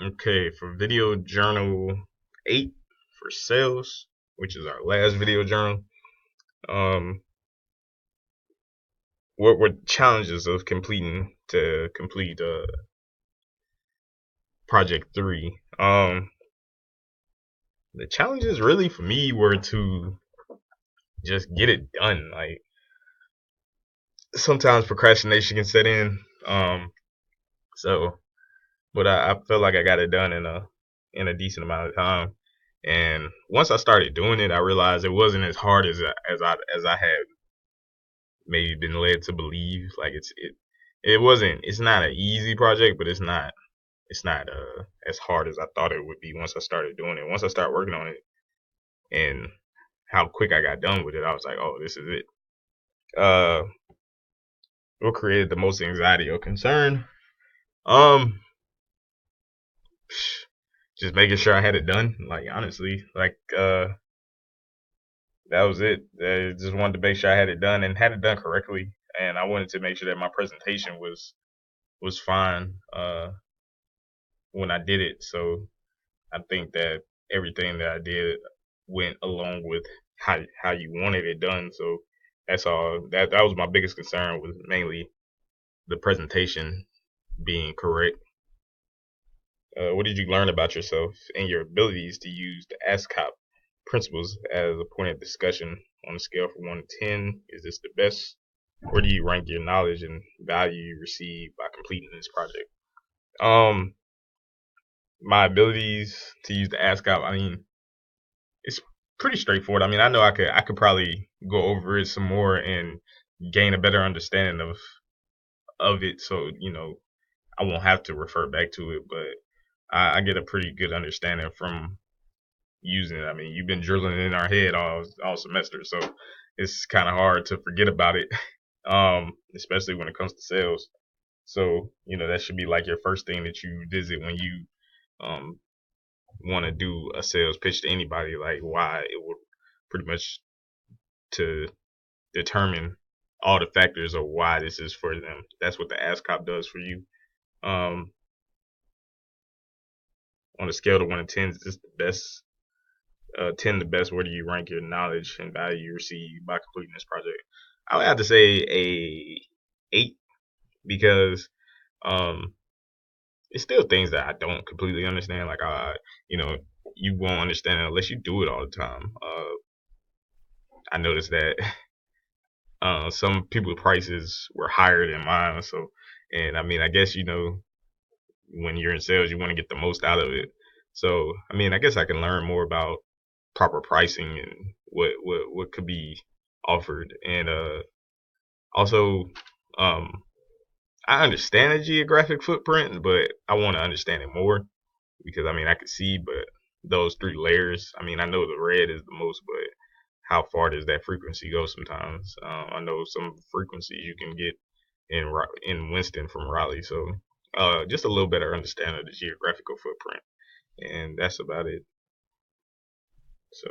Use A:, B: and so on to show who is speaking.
A: Okay, for video journal 8 for sales, which is our last video journal. Um, what were challenges of complete project 3? The challenges really for me were to just get it done. Like sometimes procrastination can set in. So but I felt like I got it done in a decent amount of time. And once I started doing it, I realized it wasn't as hard as I had maybe been led to believe. Like it wasn't. It's not an easy project, but it's not as hard as I thought it would be once I started doing it. Once I started working on it and how quick I got done with it, I was like, oh, this is it. Uh, what created the most anxiety or concern? Um, just making sure I had it done. Like honestly, that was it. I just wanted to make sure I had it done and had it done correctly, and I wanted to make sure that my presentation was fine when I did it. So I think that everything that I did went along with how you wanted it done. So that's all. That was my biggest concern, was mainly the presentation being correct. What did you learn about yourself and your abilities to use the ASCOP principles as a point of discussion on a scale from 1 to 10? Is this the best? Where do you rank your knowledge and value you receive by completing this project? Um, my abilities to use the ASCOP, I mean, it's pretty straightforward. I mean, I know I could probably go over it some more and gain a better understanding of it. So I won't have to refer back to it, but I get a pretty good understanding from using it. I mean, you've been drilling it in our head all semester, so it's kind of hard to forget about it, especially when it comes to sales. So that should be like your first thing that you visit when you um, want to do a sales pitch to anybody. Like why it would pretty much to determine all the factors of why this is for them. That's what the ASCOP does for you. Um, on a scale of 1 to 10, is this the best? 10 the best. Where do you rank your knowledge and value you receive by completing this project? I would have to say a 8 because um, it's still things that I don't completely understand. Like you know, you won't understand it unless you do it all the time. I noticed that some people's prices were higher than mine. So, and I mean, I guess when you're in sales, you want to get the most out of it. So, I mean, I guess I can learn more about proper pricing and what could be offered, and also, um, I understand the geographic footprint, but I want to understand it more because I mean, I could see, but those 3 layers. I mean, I know the red is the most, but how far does that frequency go? Sometimes I know some frequencies you can get in Winston from Raleigh, so just a little better understanding of the geographical footprint, and that's about it. So